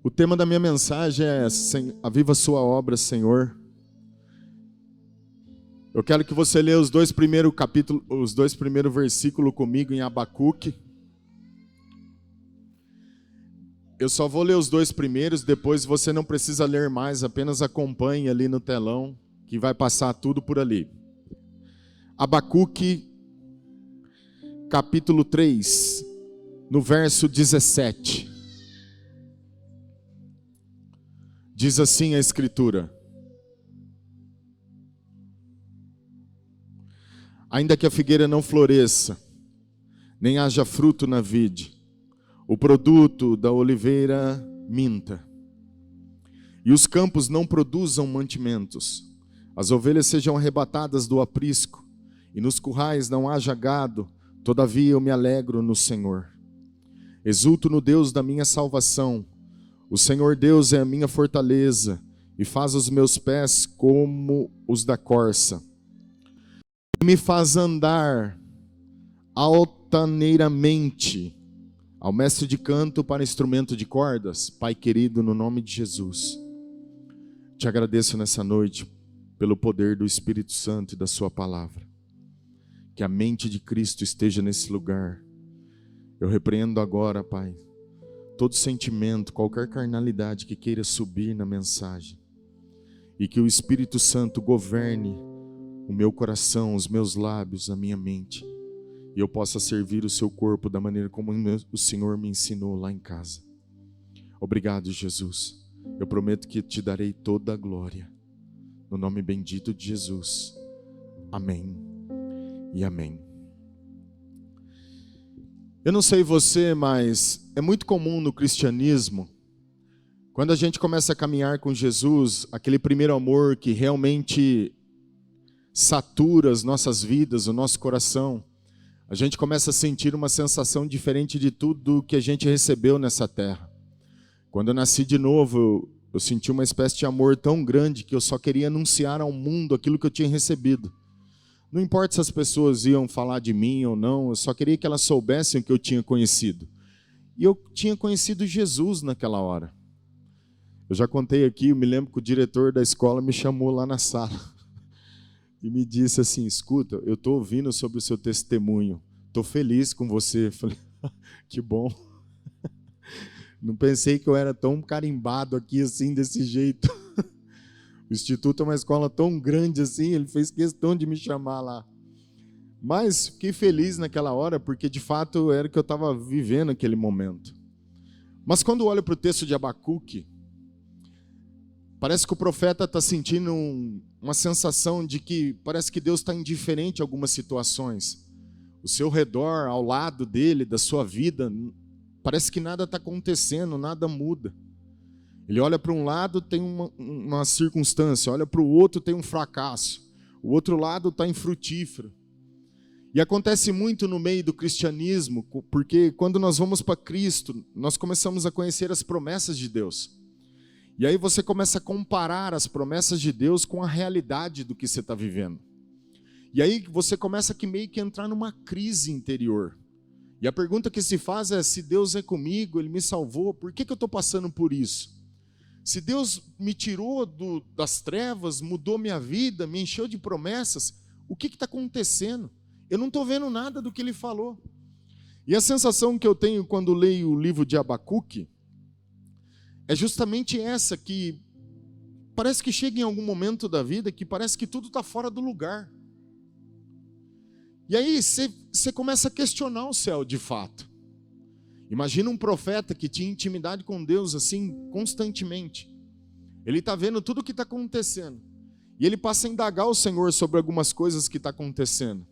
O tema da minha mensagem é Aviva sua obra, Senhor. Eu quero que você leia os dois primeiros versículos comigo em Abacuque. Eu só vou ler os dois primeiros, depois você não precisa ler mais, apenas acompanhe ali no telão, que vai passar tudo por ali. Abacuque, capítulo 3, no verso 17. Diz assim a Escritura: ainda que a figueira não floresça, nem haja fruto na vide, o produto da oliveira minta, e os campos não produzam mantimentos, as ovelhas sejam arrebatadas do aprisco, e nos currais não haja gado, todavia eu me alegro no Senhor. Exulto no Deus da minha salvação. O Senhor Deus é a minha fortaleza, e faz os meus pés como os da corça. Me faz andar altaneiramente. Ao mestre de canto para instrumento de cordas, Pai querido, no nome de Jesus, te agradeço nessa noite pelo poder do Espírito Santo e da sua palavra. Que a mente de Cristo esteja nesse lugar. Eu repreendo agora, Pai, todo sentimento, qualquer carnalidade que queira subir na mensagem. E que o Espírito Santo governe o meu coração, os meus lábios, a minha mente. E eu possa servir o seu corpo da maneira como o Senhor me ensinou lá em casa. Obrigado, Jesus. Eu prometo que te darei toda a glória. No nome bendito de Jesus. Amém e amém. Eu não sei você, mas é muito comum no cristianismo, quando a gente começa a caminhar com Jesus, aquele primeiro amor que realmente satura as nossas vidas, o nosso coração, a gente começa a sentir uma sensação diferente de tudo que a gente recebeu nessa terra. Quando eu nasci de novo, eu senti uma espécie de amor tão grande que eu só queria anunciar ao mundo aquilo que eu tinha recebido. Não importa se as pessoas iam falar de mim ou não, eu só queria que elas soubessem o que eu tinha conhecido. E eu tinha conhecido Jesus naquela hora. Eu já contei aqui, eu me lembro que o diretor da escola me chamou lá na sala e me disse assim: escuta, eu estou ouvindo sobre o seu testemunho, estou feliz com você. Eu falei, que bom. Não pensei que eu era tão carimbado aqui assim, desse jeito. O Instituto é uma escola tão grande assim, ele fez questão de me chamar lá. Mas fiquei feliz naquela hora, porque de fato era o que eu estava vivendo naquele momento. Mas quando olho para o texto de Abacuque, parece que o profeta está sentindo uma sensação de que parece que Deus está indiferente a algumas situações. O seu redor, ao lado dele, da sua vida, parece que nada está acontecendo, nada muda. Ele olha para um lado, tem uma circunstância, olha para o outro, tem um fracasso. O outro lado está infrutífero. E acontece muito no meio do cristianismo, porque quando nós vamos para Cristo, nós começamos a conhecer as promessas de Deus. E aí você começa a comparar as promessas de Deus com a realidade do que você está vivendo. E aí você começa a meio que entrar numa crise interior. E a pergunta que se faz é: se Deus é comigo, Ele me salvou, por que eu estou passando por isso? Se Deus me tirou das trevas, mudou minha vida, me encheu de promessas, o que está acontecendo? Eu não estou vendo nada do que Ele falou. E a sensação que eu tenho quando leio o livro de Abacuque é justamente essa, que parece que chega em algum momento da vida que parece que tudo está fora do lugar. E aí você começa a questionar o céu de fato. Imagina um profeta que tinha intimidade com Deus assim constantemente. Ele está vendo tudo o que está acontecendo. E ele passa a indagar o Senhor sobre algumas coisas que está acontecendo.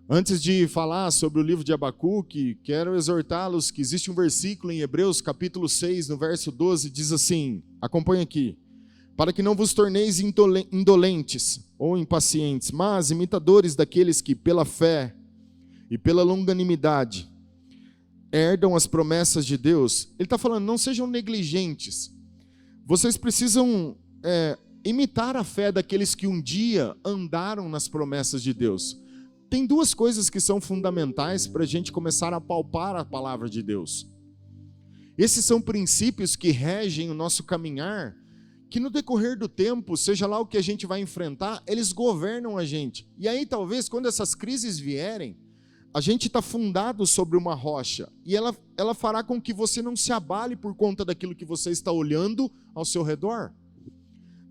Antes de falar sobre o livro de Abacuque, quero exortá-los que existe um versículo em Hebreus capítulo 6, no verso 12, diz assim, acompanha aqui: para que não vos torneis indolentes ou impacientes, mas imitadores daqueles que pela fé e pela longanimidade herdam as promessas de Deus. Ele está falando, não sejam negligentes. Vocês precisam imitar a fé daqueles que um dia andaram nas promessas de Deus. Tem duas coisas que são fundamentais para a gente começar a palpar a palavra de Deus. Esses são princípios que regem o nosso caminhar, que no decorrer do tempo, seja lá o que a gente vai enfrentar, eles governam a gente. E aí talvez quando essas crises vierem, a gente está fundado sobre uma rocha, e ela fará com que você não se abale por conta daquilo que você está olhando ao seu redor.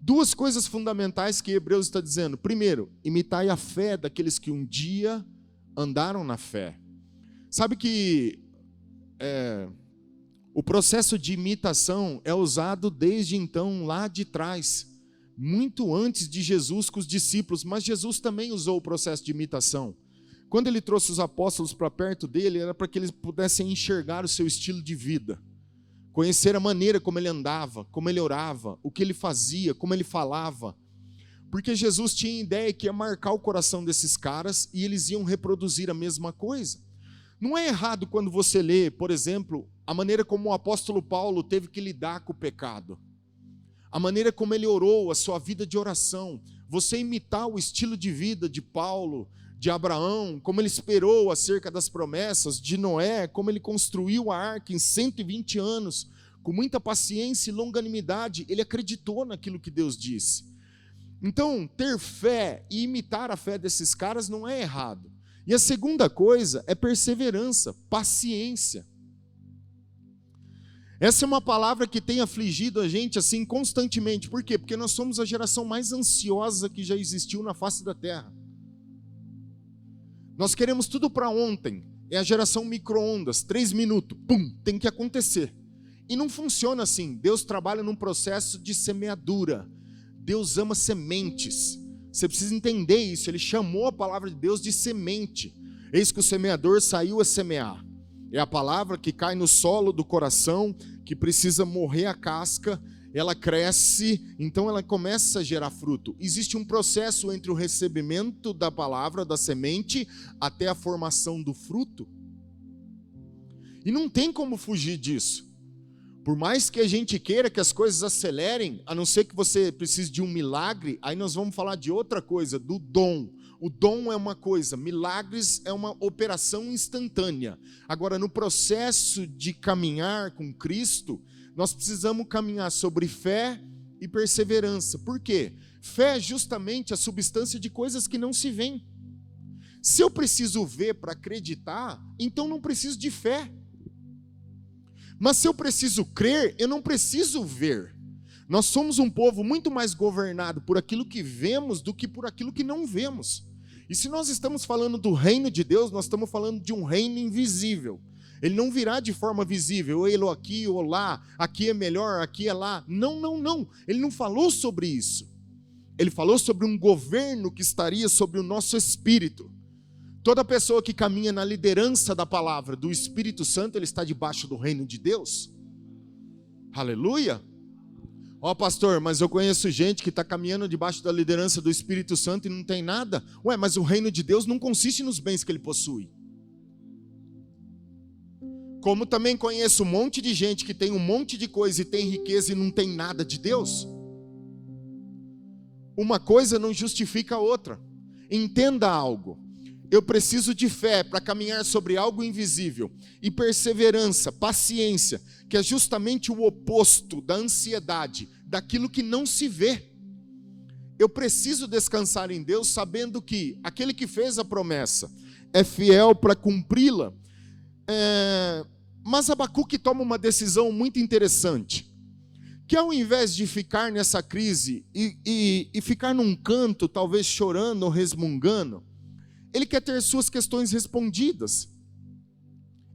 Duas coisas fundamentais que Hebreus está dizendo. Primeiro, imitai a fé daqueles que um dia andaram na fé. Sabe que o processo de imitação é usado desde então, lá de trás, muito antes de Jesus com os discípulos, mas Jesus também usou o processo de imitação. Quando ele trouxe os apóstolos para perto dele, era para que eles pudessem enxergar o seu estilo de vida, conhecer a maneira como ele andava, como ele orava, o que ele fazia, como ele falava, porque Jesus tinha a ideia que ia marcar o coração desses caras e eles iam reproduzir a mesma coisa. Não é errado quando você lê, por exemplo, a maneira como o apóstolo Paulo teve que lidar com o pecado, a maneira como ele orou, a sua vida de oração, você imitar o estilo de vida de Paulo, de Abraão, como ele esperou acerca das promessas, de Noé, como ele construiu a arca em 120 anos, com muita paciência e longanimidade, ele acreditou naquilo que Deus disse. Então, ter fé e imitar a fé desses caras não é errado. E a segunda coisa é perseverança, paciência. Essa é uma palavra que tem afligido a gente assim constantemente. Por quê? Porque nós somos a geração mais ansiosa que já existiu na face da terra. Nós queremos tudo para ontem. É a geração micro-ondas, 3 minutos, pum, tem que acontecer. E não funciona assim. Deus trabalha num processo de semeadura. Deus ama sementes. Você precisa entender isso. Ele chamou a palavra de Deus de semente. Eis que o semeador saiu a semear. É a palavra que cai no solo do coração, que precisa morrer a casca, ela cresce, então ela começa a gerar fruto. Existe um processo entre o recebimento da palavra, da semente, até a formação do fruto. E não tem como fugir disso. Por mais que a gente queira que as coisas acelerem, a não ser que você precise de um milagre, aí nós vamos falar de outra coisa, do dom. O dom é uma coisa, milagres é uma operação instantânea. Agora, no processo de caminhar com Cristo, nós precisamos caminhar sobre fé e perseverança. Por quê? Fé é justamente a substância de coisas que não se veem. Se eu preciso ver para acreditar, então não preciso de fé. Mas se eu preciso crer, eu não preciso ver. Nós somos um povo muito mais governado por aquilo que vemos do que por aquilo que não vemos. E se nós estamos falando do reino de Deus, nós estamos falando de um reino invisível. Ele não virá de forma visível, ou aqui ou lá, aqui é melhor, aqui é lá. Não, não, não. Ele não falou sobre isso. Ele falou sobre um governo que estaria sobre o nosso espírito. Toda pessoa que caminha na liderança da palavra do Espírito Santo, ele está debaixo do reino de Deus. Aleluia. Ó pastor, mas eu conheço gente que está caminhando debaixo da liderança do Espírito Santo e não tem nada. Ué, mas o reino de Deus não consiste nos bens que ele possui. Como também conheço um monte de gente que tem um monte de coisa e tem riqueza e não tem nada de Deus. Uma coisa não justifica a outra. Entenda algo. Eu preciso de fé para caminhar sobre algo invisível. E perseverança, paciência, que é justamente o oposto da ansiedade, daquilo que não se vê. Eu preciso descansar em Deus sabendo que aquele que fez a promessa é fiel para cumpri-la. Mas Abacuque toma uma decisão muito interessante, que ao invés de ficar nessa crise e ficar num canto, talvez chorando ou resmungando, ele quer ter suas questões respondidas.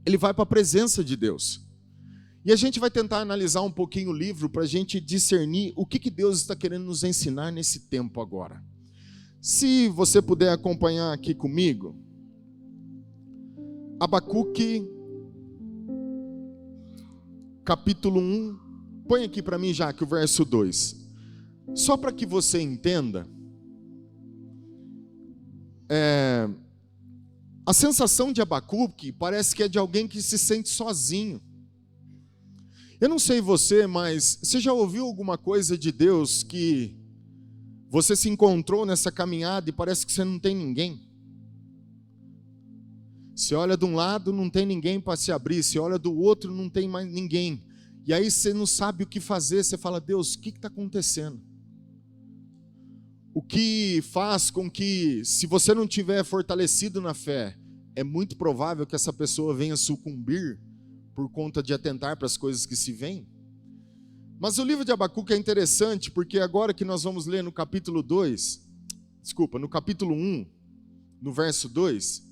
Ele vai para a presença de Deus. E a gente vai tentar analisar um pouquinho o livro para a gente discernir o que Deus está querendo nos ensinar nesse tempo agora. Se você puder acompanhar aqui comigo, Abacuque, capítulo 1, põe aqui para mim já que o verso 2. Só para que você entenda, a sensação de Abacuque parece que é de alguém que se sente sozinho. Eu não sei você, mas você já ouviu alguma coisa de Deus que você se encontrou nessa caminhada e parece que você não tem ninguém? Você olha de um lado, não tem ninguém para se abrir. Você olha do outro, não tem mais ninguém. E aí você não sabe o que fazer. Você fala, Deus, o que está acontecendo? O que faz com que, se você não tiver fortalecido na fé, é muito provável que essa pessoa venha sucumbir por conta de atentar para as coisas que se veem. Mas o livro de Abacuque é interessante, porque agora que nós vamos ler no capítulo 1, no verso 2,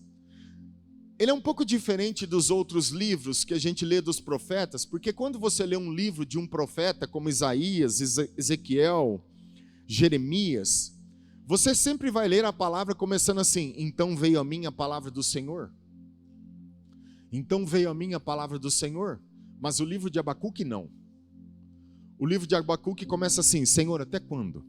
ele é um pouco diferente dos outros livros que a gente lê dos profetas, porque quando você lê um livro de um profeta como Isaías, Ezequiel, Jeremias, você sempre vai ler a palavra começando assim: então veio a mim a palavra do Senhor. Então veio a mim a palavra do Senhor. Mas o livro de Abacuque não. O livro de Abacuque começa assim: Senhor, até quando?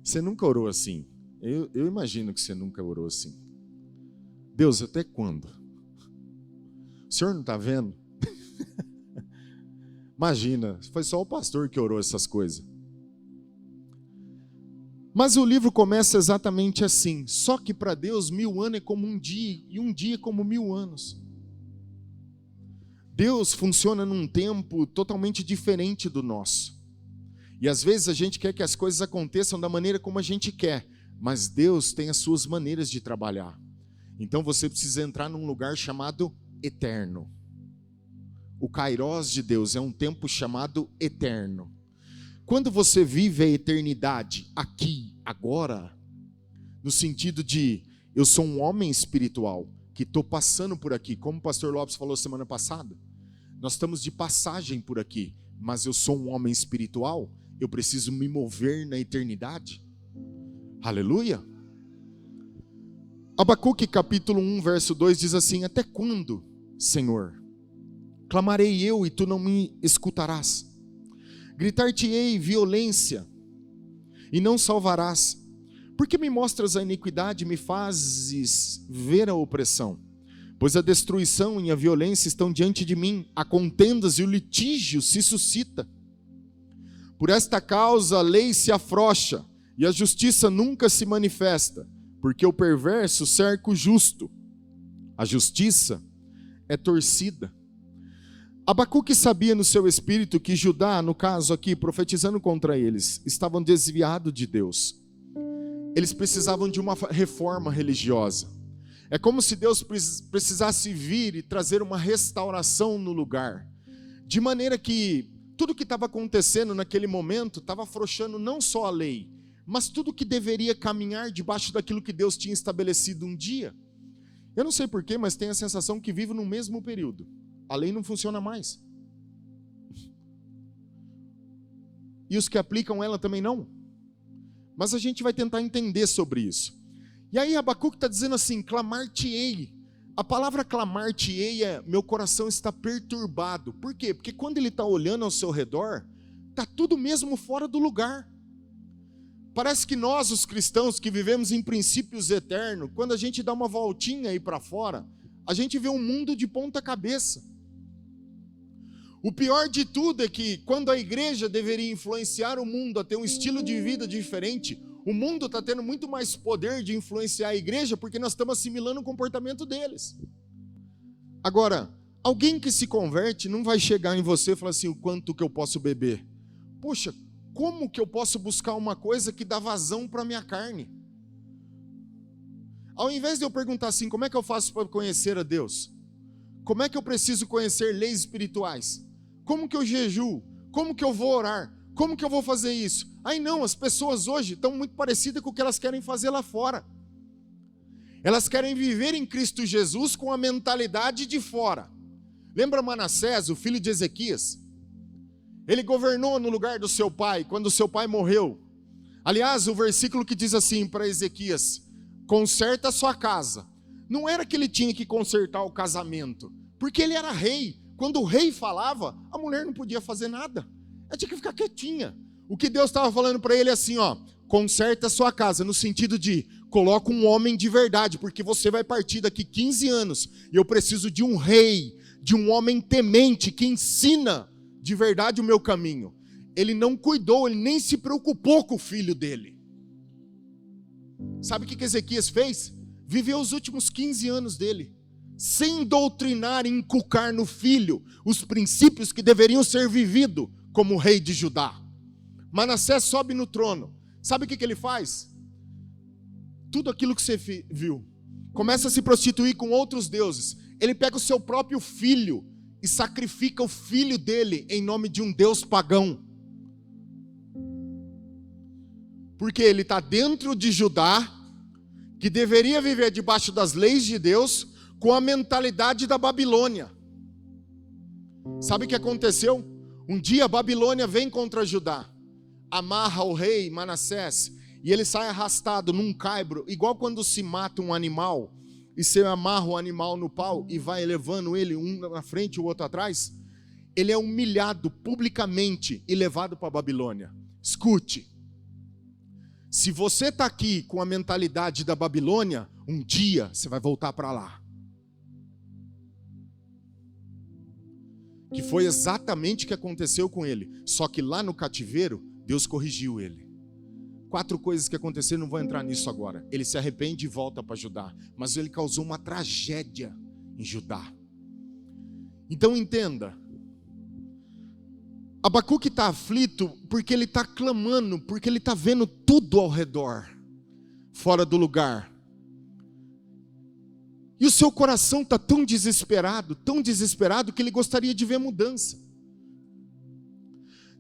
Você nunca orou assim. Eu imagino que você nunca orou assim. Deus, até quando? O senhor não está vendo? Imagina, foi só o pastor que orou essas coisas. Mas o livro começa exatamente assim: só que para Deus 1000 anos é como um dia, e um dia é como 1000 anos. Deus funciona num tempo totalmente diferente do nosso. E às vezes a gente quer que as coisas aconteçam da maneira como a gente quer, mas Deus tem as suas maneiras de trabalhar. Então você precisa entrar num lugar chamado eterno. O Kairós de Deus é um tempo chamado eterno. Quando você vive a eternidade aqui, agora, no sentido de eu sou um homem espiritual que estou passando por aqui, como o pastor Lopes falou semana passada, nós estamos de passagem por aqui, mas eu sou um homem espiritual, eu preciso me mover na eternidade. Aleluia! Abacuque capítulo 1, verso 2 diz assim: até quando, Senhor, clamarei eu e tu não me escutarás? Gritar-te-ei violência e não salvarás. Por que me mostras a iniquidade e me fazes ver a opressão? Pois a destruição e a violência estão diante de mim, há contendas e o litígio se suscita. Por esta causa a lei se afrouxa e a justiça nunca se manifesta, porque o perverso cerca o justo. A justiça é torcida. Abacuque sabia no seu espírito que Judá, no caso aqui, profetizando contra eles, estavam desviados de Deus. Eles precisavam de uma reforma religiosa. É como se Deus precisasse vir e trazer uma restauração no lugar. De maneira que tudo que estava acontecendo naquele momento estava afrouxando não só a lei, mas tudo que deveria caminhar debaixo daquilo que Deus tinha estabelecido um dia. Eu não sei porquê, mas tenho a sensação que vivo no mesmo período. A lei não funciona mais. E os que aplicam ela também não. Mas a gente vai tentar entender sobre isso. E aí Abacuque está dizendo assim: clamar-te-ei. A palavra clamar-te-ei é: meu coração está perturbado. Por quê? Porque quando ele está olhando ao seu redor, está tudo mesmo fora do lugar. Parece que nós, os cristãos que vivemos em princípios eternos, quando a gente dá uma voltinha aí para fora, a gente vê um mundo de ponta cabeça. O pior de tudo é que quando a igreja deveria influenciar o mundo a ter um estilo de vida diferente, o mundo está tendo muito mais poder de influenciar a igreja porque nós estamos assimilando o comportamento deles. Agora, alguém que se converte não vai chegar em você e falar assim: o quanto que eu posso beber? Poxa, como que eu posso buscar uma coisa que dá vazão para a minha carne? Ao invés de eu perguntar assim: como é que eu faço para conhecer a Deus? Como é que eu preciso conhecer leis espirituais? Como que eu jejuo? Como que eu vou orar? Como que eu vou fazer isso? Aí não, as pessoas hoje estão muito parecidas com o que elas querem fazer lá fora. Elas querem viver em Cristo Jesus com a mentalidade de fora. Lembra Manassés, o filho de Ezequias? Ele governou no lugar do seu pai, quando o seu pai morreu. Aliás, o versículo que diz assim para Ezequias: conserta a sua casa. Não era que ele tinha que consertar o casamento, porque ele era rei. Quando o rei falava, a mulher não podia fazer nada. Ela tinha que ficar quietinha. O que Deus estava falando para ele é assim, ó: conserta a sua casa, no sentido de coloca um homem de verdade, porque você vai partir daqui 15 anos, e eu preciso de um rei, de um homem temente, que ensina de verdade o meu caminho. Ele não cuidou, ele nem se preocupou com o filho dele. Sabe o que Ezequias fez? viveu os últimos 15 anos dele sem doutrinar e inculcar no filho os princípios que deveriam ser vividos como rei de Judá. Manassés sobe no trono. Sabe o que ele faz? Tudo aquilo que você viu. Começa a se prostituir com outros deuses. Ele pega o seu próprio filho e sacrifica o filho dele em nome de um deus pagão. Porque ele está dentro de Judá, que deveria viver debaixo das leis de Deus, com a mentalidade da Babilônia. Sabe o que aconteceu? Um dia a Babilônia vem contra Judá, amarra o rei Manassés, e ele sai arrastado num caibro, igual quando se mata um animal, e você amarra o animal no pau, e vai levando ele, um na frente e o outro atrás. Ele é humilhado publicamente e levado para a Babilônia. Escute, se você está aqui com a mentalidade da Babilônia, um dia você vai voltar para lá. Que foi exatamente o que aconteceu com ele. Só que lá no cativeiro, Deus corrigiu ele. 4 coisas que aconteceram, não vou entrar nisso agora. Ele se arrepende e volta para Judá. Mas ele causou uma tragédia em Judá. Então entenda. Abacuque está aflito porque ele está clamando, porque ele está vendo tudo ao redor, fora do lugar. E o seu coração está tão desesperado que ele gostaria de ver mudança.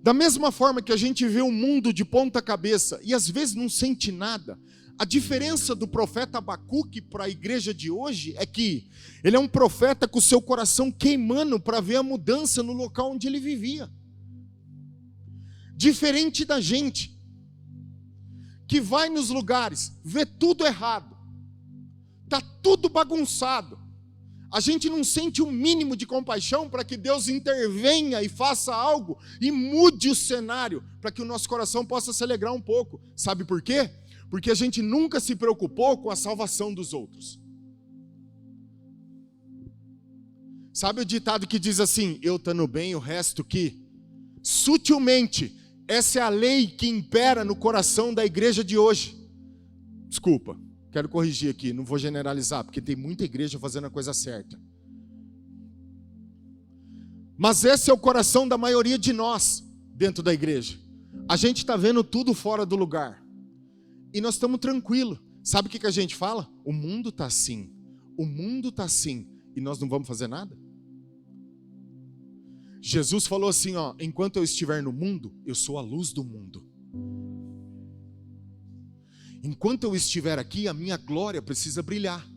Da mesma forma que a gente vê o mundo de ponta cabeça e às vezes não sente nada, a diferença do profeta Abacuque para a igreja de hoje é que ele é um profeta com o seu coração queimando para ver a mudança no local onde ele vivia. Diferente da gente, que vai nos lugares, vê tudo errado, está tudo bagunçado, a gente não sente um mínimo de compaixão para que Deus intervenha e faça algo e mude o cenário, para que o nosso coração possa se alegrar um pouco. Sabe por quê? Porque a gente nunca se preocupou com a salvação dos outros. Sabe o ditado que diz assim, eu estando bem, o resto que? Sutilmente, essa é a lei que impera no coração da igreja de hoje. Desculpa, quero corrigir aqui, não vou generalizar, porque tem muita igreja fazendo a coisa certa. Mas esse é o coração da maioria de nós dentro da igreja. A gente está vendo tudo fora do lugar. E nós estamos tranquilos. Sabe o que a gente fala? O mundo está assim. O mundo está assim. E nós não vamos fazer nada? Jesus falou assim, ó, enquanto eu estiver no mundo, eu sou a luz do mundo. Enquanto eu estiver aqui, a minha glória precisa brilhar.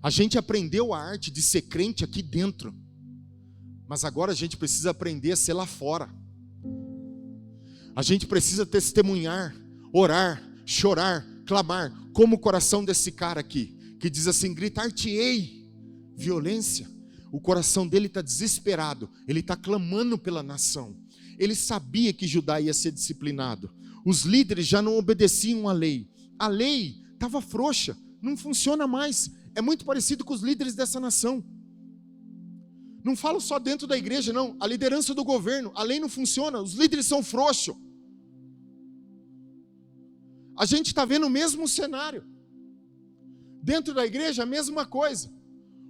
A gente aprendeu a arte de ser crente aqui dentro, mas agora a gente precisa aprender a ser lá fora. A gente precisa testemunhar, orar, chorar, clamar, como o coração desse cara aqui, que diz assim, gritar-te-ei, violência. O coração dele está desesperado, ele está clamando pela nação. Ele sabia que Judá ia ser disciplinado. Os líderes já não obedeciam à lei. A lei estava frouxa, não funciona mais. É muito parecido com os líderes dessa nação. Não falo só dentro da igreja, não. A liderança do governo, a lei não funciona, os líderes são frouxos. A gente está vendo o mesmo cenário. Dentro da igreja, a mesma coisa.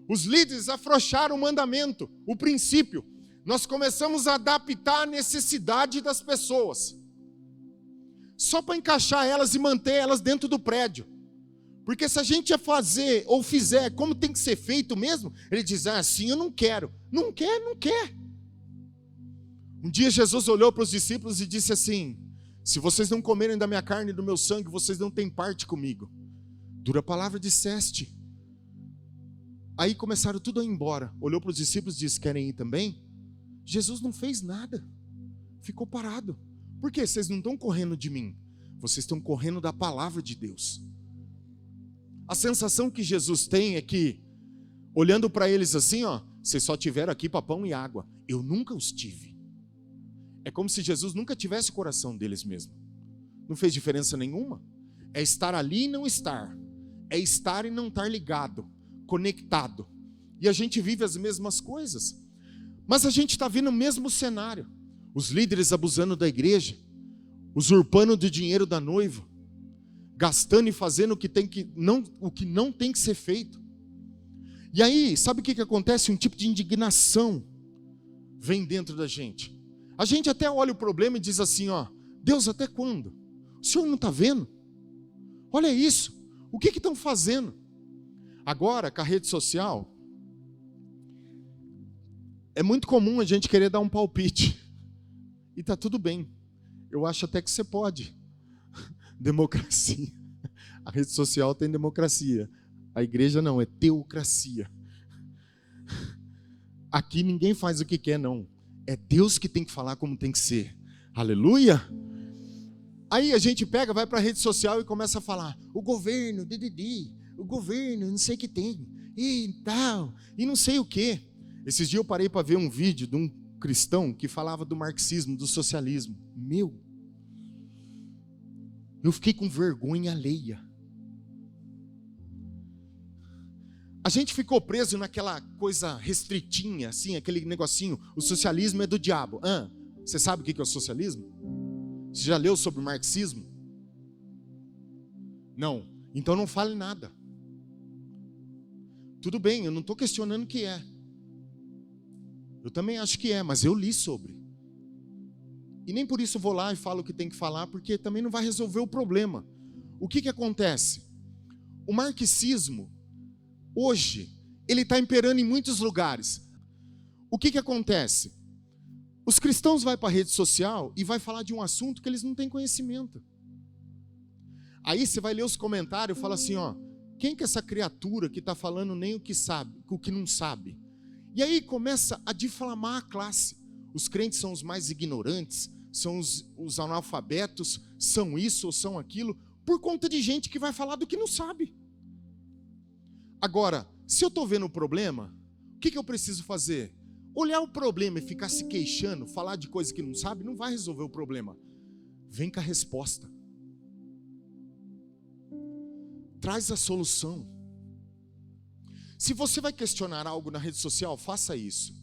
Os líderes afrouxaram o mandamento, o princípio. Nós começamos a adaptar a necessidade das pessoas, só para encaixar elas e manter elas dentro do prédio. Porque se a gente ia fazer ou fizer como tem que ser feito mesmo, ele diz, assim eu não quero. Não quer, não quer. Um dia Jesus olhou para os discípulos e disse assim, se vocês não comerem da minha carne e do meu sangue, vocês não têm parte comigo. Dura palavra disseste. Aí começaram tudo a ir embora. Olhou para os discípulos e disse, querem ir também? Jesus não fez nada. Ficou parado. Por quê? Vocês não estão correndo de mim. Vocês estão correndo da palavra de Deus. A sensação que Jesus tem é que, olhando para eles assim, ó, vocês só tiveram aqui para pão e água. Eu nunca os tive. É como se Jesus nunca tivesse o coração deles mesmo. Não fez diferença nenhuma. É estar ali e não estar. É estar e não estar ligado, conectado. E a gente vive as mesmas coisas. Mas a gente está vendo o mesmo cenário. Os líderes abusando da igreja, usurpando do dinheiro da noiva, gastando e fazendo o que não tem que ser feito. E aí, sabe o que acontece? Um tipo de indignação vem dentro da gente. A gente até olha o problema e diz assim, ó, Deus, até quando? O Senhor não está vendo? Olha isso, o que estão fazendo? Agora, com a rede social, é muito comum a gente querer dar um palpite. E está tudo bem. Eu acho até que você pode. Democracia. A rede social tem democracia. A igreja não, é teocracia. Aqui ninguém faz o que quer, não. É Deus que tem que falar como tem que ser. Aleluia! Aí a gente pega, vai para a rede social e começa a falar, o governo, o governo, não sei o que tem, e tal, e não sei o que. Esses dias eu parei para ver um vídeo de um cristão que falava do marxismo, do socialismo. Eu fiquei com vergonha alheia. A gente ficou preso naquela coisa restritinha, assim, aquele negocinho, o socialismo é do diabo. Você sabe o que é o socialismo? Você já leu sobre o marxismo? Não. Então não fale nada. Tudo bem, eu não estou questionando o que é. Eu também acho que é, mas eu li sobre. E nem por isso vou lá e falo o que tem que falar, porque também não vai resolver o problema. O que acontece? O marxismo, hoje, ele está imperando em muitos lugares. O que acontece? Os cristãos vão para a rede social e vai falar de um assunto que eles não têm conhecimento. Aí você vai ler os comentários e fala assim, ó, quem que é essa criatura que está falando nem o que sabe, o que não sabe? E aí começa a difamar a classe. Os crentes são os mais ignorantes, são os analfabetos, são isso ou são aquilo, por conta de gente que vai falar do que não sabe. Agora, se eu estou vendo o problema, o que eu preciso fazer? Olhar o problema e ficar se queixando, falar de coisa que não sabe, não vai resolver o problema. Vem com a resposta. Traz a solução. Se você vai questionar algo na rede social, faça isso.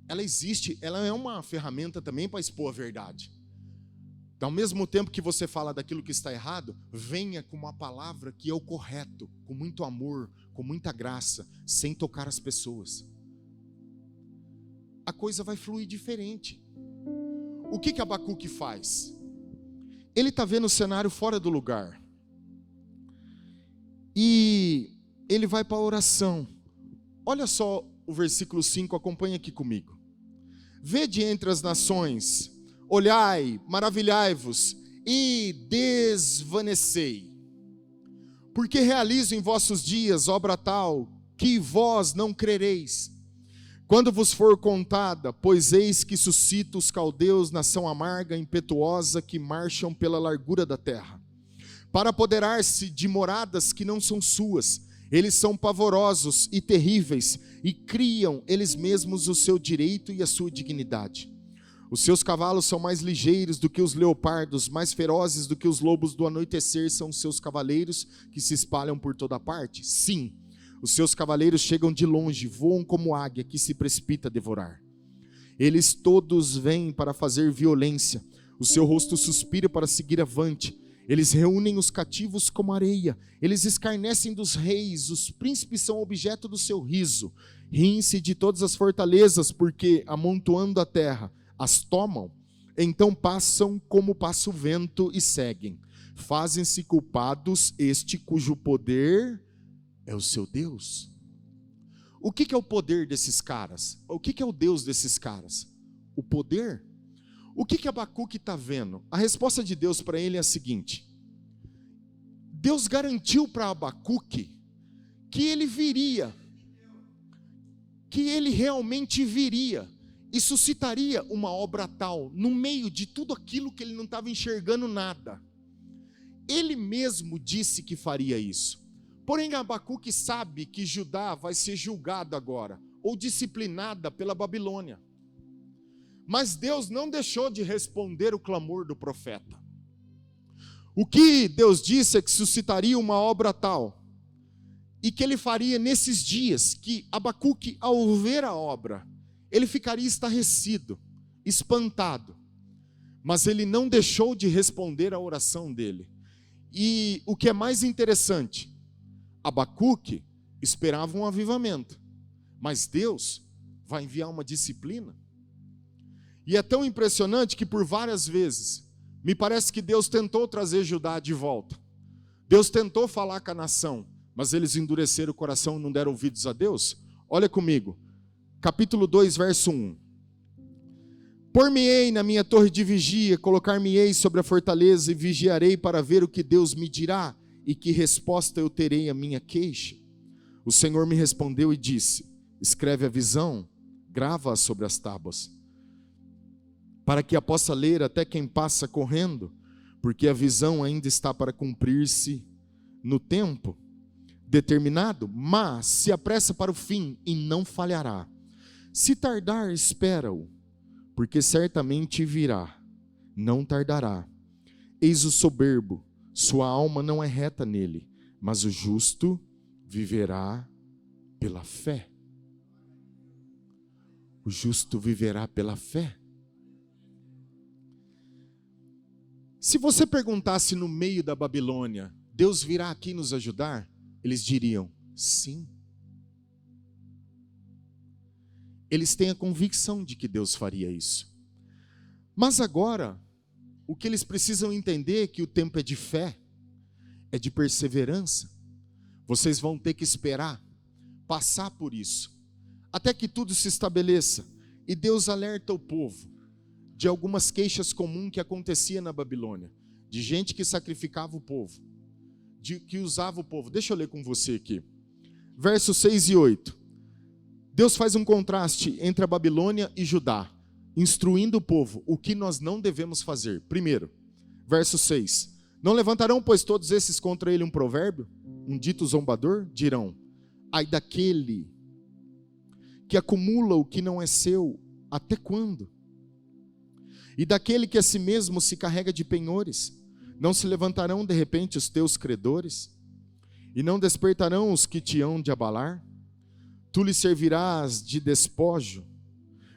Ela existe, ela é uma ferramenta também para expor a verdade. Ao mesmo tempo que você fala daquilo que está errado, venha com uma palavra que é o correto, com muito amor, com muita graça, sem tocar as pessoas. A coisa vai fluir diferente. O que Abacuque faz? Ele está vendo o cenário fora do lugar. E ele vai para a oração. Olha só o versículo 5, acompanha aqui comigo. Vede entre as nações, olhai, maravilhai-vos e desvanecei. Porque realizo em vossos dias obra tal, que vós não crereis. Quando vos for contada, pois eis que suscita os caldeus, nação amarga, impetuosa, que marcham pela largura da terra, para apoderar-se de moradas que não são suas. Eles são pavorosos e terríveis, e criam eles mesmos o seu direito e a sua dignidade. Os seus cavalos são mais ligeiros do que os leopardos, mais ferozes do que os lobos do anoitecer são os seus cavaleiros, que se espalham por toda parte. Sim, os seus cavaleiros chegam de longe, voam como águia que se precipita a devorar. Eles todos vêm para fazer violência, o seu rosto suspira para seguir avante. Eles reúnem os cativos como areia, eles escarnecem dos reis, os príncipes são objeto do seu riso. Riem-se de todas as fortalezas, porque, amontoando a terra, as tomam, então passam como passa o vento e seguem. Fazem-se culpados este cujo poder é o seu Deus. O que é o poder desses caras? O que é o Deus desses caras? O poder? O que Abacuque está vendo? A resposta de Deus para ele é a seguinte: Deus garantiu para Abacuque que ele viria, que ele realmente viria e suscitaria uma obra tal, no meio de tudo aquilo que ele não estava enxergando nada. Ele mesmo disse que faria isso. Porém, Abacuque sabe que Judá vai ser julgada agora, ou disciplinada pela Babilônia. Mas Deus não deixou de responder o clamor do profeta. O que Deus disse é que suscitaria uma obra tal, e que ele faria nesses dias, que Abacuque, ao ver a obra, ele ficaria estarrecido, espantado, mas ele não deixou de responder a oração dele. E o que é mais interessante, Abacuque esperava um avivamento, mas Deus vai enviar uma disciplina. E é tão impressionante que por várias vezes, me parece que Deus tentou trazer Judá de volta. Deus tentou falar com a nação, mas eles endureceram o coração e não deram ouvidos a Deus. Olha comigo, capítulo 2, verso 1. Por-me-ei na minha torre de vigia, colocar-me-ei sobre a fortaleza e vigiarei para ver o que Deus me dirá e que resposta eu terei à minha queixa. O Senhor me respondeu e disse, escreve a visão, grava-a sobre as tábuas, para que a possa ler até quem passa correndo, porque a visão ainda está para cumprir-se no tempo determinado, mas se apressa para o fim e não falhará. Se tardar, espera-o, porque certamente virá, não tardará. Eis o soberbo, sua alma não é reta nele, mas o justo viverá pela fé. O justo viverá pela fé. Se você perguntasse no meio da Babilônia, Deus virá aqui nos ajudar? Eles diriam, sim. Eles têm a convicção de que Deus faria isso. Mas agora, o que eles precisam entender é que o tempo é de fé, é de perseverança. Vocês vão ter que esperar, passar por isso, até que tudo se estabeleça. E Deus alerta o povo de algumas queixas comuns que acontecia na Babilônia, de gente que sacrificava o povo, que usava o povo. Deixa eu ler com você aqui. Versos 6 e 8. Deus faz um contraste entre a Babilônia e Judá, instruindo o povo o que nós não devemos fazer. Primeiro, verso 6. Não levantarão, pois, todos esses contra ele um provérbio, um dito zombador? Dirão, ai daquele que acumula o que não é seu, até quando? E daquele que a si mesmo se carrega de penhores, não se levantarão de repente os teus credores? E não despertarão os que te hão de abalar? Tu lhe servirás de despojo,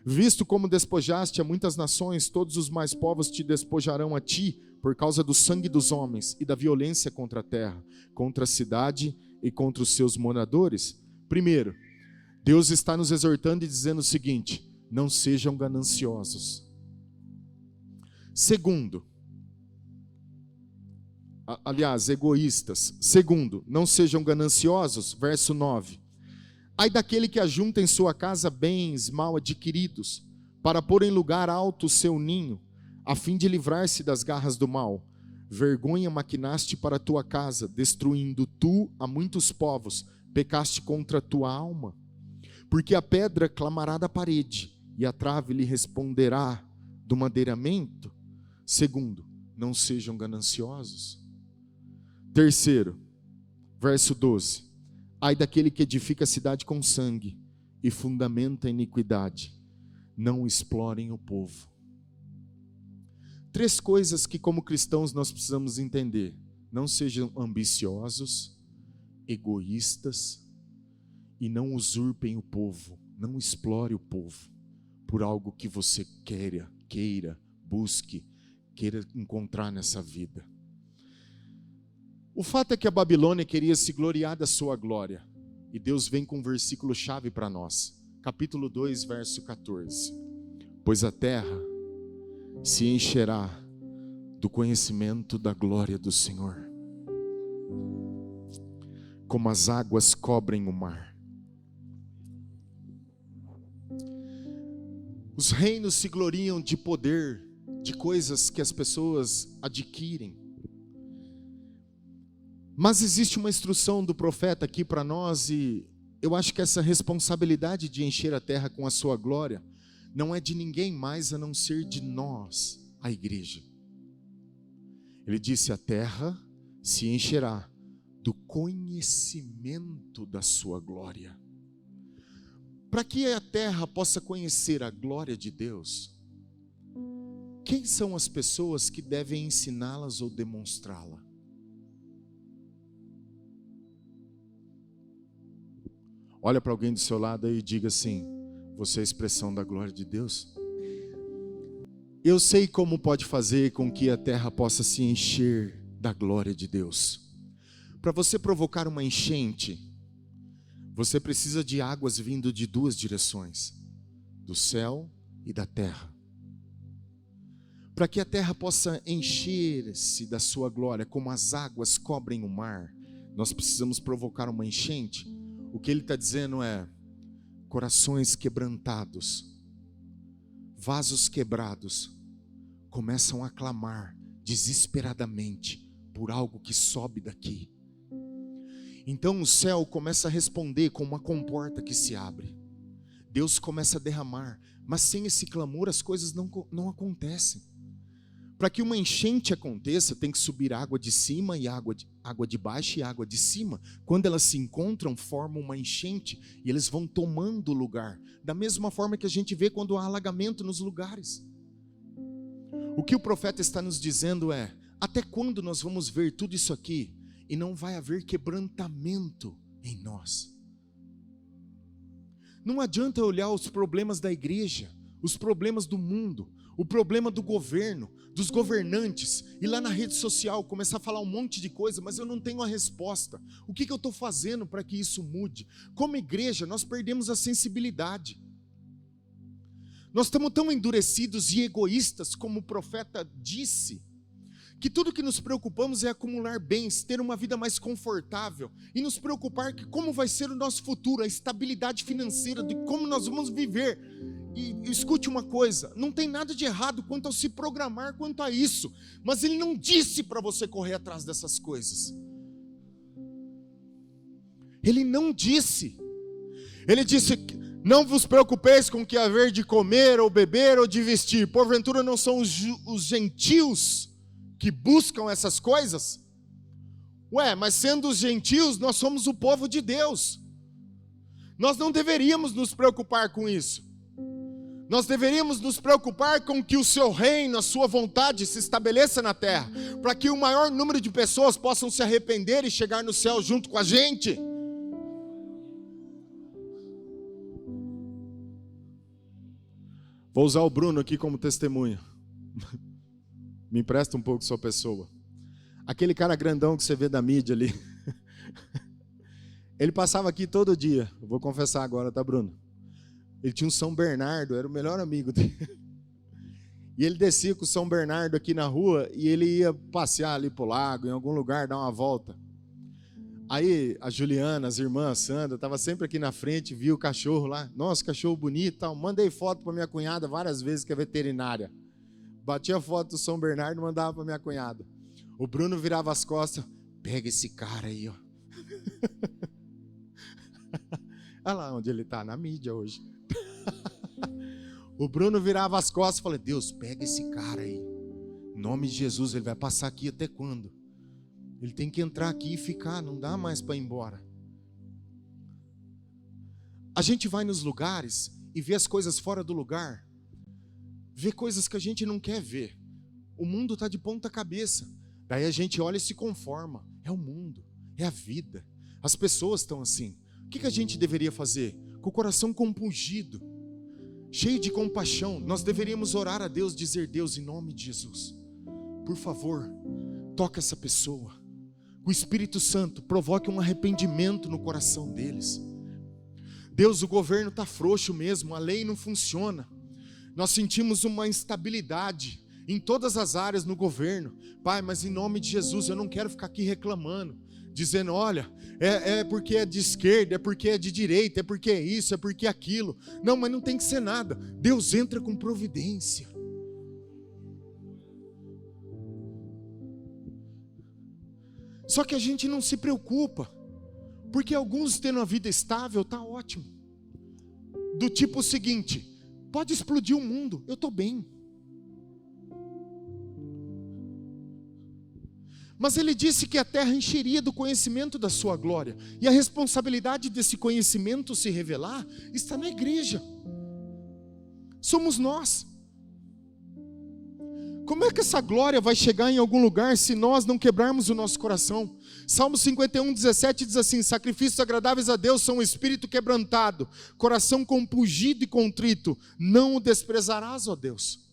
visto como despojaste a muitas nações, todos os mais povos te despojarão a ti, por causa do sangue dos homens e da violência contra a terra, contra a cidade e contra os seus moradores. Primeiro, Deus está nos exortando e dizendo o seguinte, não sejam gananciosos. Segundo, aliás, egoístas. Segundo, não sejam gananciosos, verso 9. Ai daquele que ajunta em sua casa bens mal adquiridos, para pôr em lugar alto o seu ninho, a fim de livrar-se das garras do mal. Vergonha maquinaste para a tua casa, destruindo tu a muitos povos, pecaste contra a tua alma. Porque a pedra clamará da parede, e a trave lhe responderá do madeiramento. Segundo, não sejam gananciosos. Terceiro, verso 12. Ai daquele que edifica a cidade com sangue e fundamenta a iniquidade. Não explorem o povo. Três coisas que como cristãos nós precisamos entender. Não sejam ambiciosos, egoístas e não usurpem o povo. Não explore o povo por algo que você queira, busque, queira encontrar nessa vida. O fato é que a Babilônia queria se gloriar da sua glória. E Deus vem com um versículo chave para nós. Capítulo 2, verso 14. Pois a terra se encherá do conhecimento da glória do Senhor, como as águas cobrem o mar. Os reinos se gloriam de poder, de coisas que as pessoas adquirem. Mas existe uma instrução do profeta aqui para nós, e eu acho que essa responsabilidade de encher a terra com a sua glória não é de ninguém mais a não ser de nós, a igreja. Ele disse: a terra se encherá do conhecimento da sua glória. Para que a terra possa conhecer a glória de Deus, quem são as pessoas que devem ensiná-las ou demonstrá-la? Olha para alguém do seu lado aí e diga assim: você é a expressão da glória de Deus? Eu sei como pode fazer com que a terra possa se encher da glória de Deus. Para você provocar uma enchente, você precisa de águas vindo de duas direções, do céu e da terra. Para que a terra possa encher-se da sua glória, como as águas cobrem o mar, nós precisamos provocar uma enchente. O que ele está dizendo é: corações quebrantados, vasos quebrados, começam a clamar desesperadamente por algo que sobe daqui. Então o céu começa a responder com uma comporta que se abre. Deus começa a derramar, mas sem esse clamor as coisas não acontecem. Para que uma enchente aconteça, tem que subir água de cima e água de baixo e água de cima. Quando elas se encontram, formam uma enchente e eles vão tomando lugar. Da mesma forma que a gente vê quando há alagamento nos lugares. O que o profeta está nos dizendo é: até quando nós vamos ver tudo isso aqui e não vai haver quebrantamento em nós? Não adianta olhar os problemas da igreja, os problemas do mundo, o problema do governo, dos governantes, e lá na rede social começar a falar um monte de coisa, mas eu não tenho a resposta. O que eu estou fazendo para que isso mude? Como igreja, nós perdemos a sensibilidade. Nós estamos tão endurecidos e egoístas, como o profeta disse, que tudo que nos preocupamos é acumular bens, ter uma vida mais confortável, e nos preocupar que como vai ser o nosso futuro, a estabilidade financeira, de como nós vamos viver. E escute uma coisa, não tem nada de errado quanto ao se programar quanto a isso, mas ele não disse para você correr atrás dessas coisas. Ele não disse. Ele disse: não vos preocupeis com o que haver de comer ou beber ou de vestir, porventura não são os gentios que buscam essas coisas? Ué, mas sendo os gentios, nós somos o povo de Deus. Nós não deveríamos nos preocupar com isso. Nós deveríamos nos preocupar com que o seu reino, a sua vontade se estabeleça na terra, para que o maior número de pessoas possam se arrepender e chegar no céu junto com a gente. Vou usar o Bruno aqui como testemunha. Me empresta um pouco sua pessoa. Aquele cara grandão que você vê da mídia ali. Ele passava aqui todo dia. Eu vou confessar agora, tá, Bruno? Ele tinha um São Bernardo, era o melhor amigo dele. E ele descia com o São Bernardo aqui na rua e ele ia passear ali pro lago, em algum lugar, dar uma volta. Aí a Juliana, as irmãs, a Sandra, estava sempre aqui na frente, viu o cachorro lá. Nossa, cachorro bonito e tal. Mandei foto para minha cunhada várias vezes, que é veterinária. Batia a foto do São Bernardo e mandava para minha cunhada. O Bruno virava as costas: pega esse cara aí, ó. Olha lá onde ele está, na mídia hoje. O Bruno virava as costas e falava: Deus, pega esse cara aí. Em nome de Jesus, ele vai passar aqui até quando? Ele tem que entrar aqui e ficar, não dá mais para ir embora. A gente vai nos lugares e vê as coisas fora do lugar, vê coisas que a gente não quer ver. O mundo está de ponta cabeça. Daí a gente olha e se conforma. É o mundo, é a vida. As pessoas estão assim. O que a gente deveria fazer? Com o coração compungido, cheio de compaixão, nós deveríamos orar a Deus, dizer: Deus, em nome de Jesus, por favor, toca essa pessoa. O Espírito Santo provoque um arrependimento no coração deles. Deus, o governo está frouxo mesmo, a lei não funciona. Nós sentimos uma instabilidade em todas as áreas no governo. Pai, mas em nome de Jesus, eu não quero ficar aqui reclamando, dizendo: olha, é porque é de esquerda, é porque é de direita, é porque é isso, é porque é aquilo. Não, mas não tem que ser nada. Deus entra com providência. Só que a gente não se preocupa, porque alguns tendo uma vida estável está ótimo. Do tipo seguinte: pode explodir o mundo, eu estou bem. Mas ele disse que a terra encheria do conhecimento da sua glória. E a responsabilidade desse conhecimento se revelar está na igreja. Somos nós. Como é que essa glória vai chegar em algum lugar se nós não quebrarmos o nosso coração? Salmo 51:17 diz assim: sacrifícios agradáveis a Deus são o espírito quebrantado, coração compungido e contrito, não o desprezarás, ó Deus.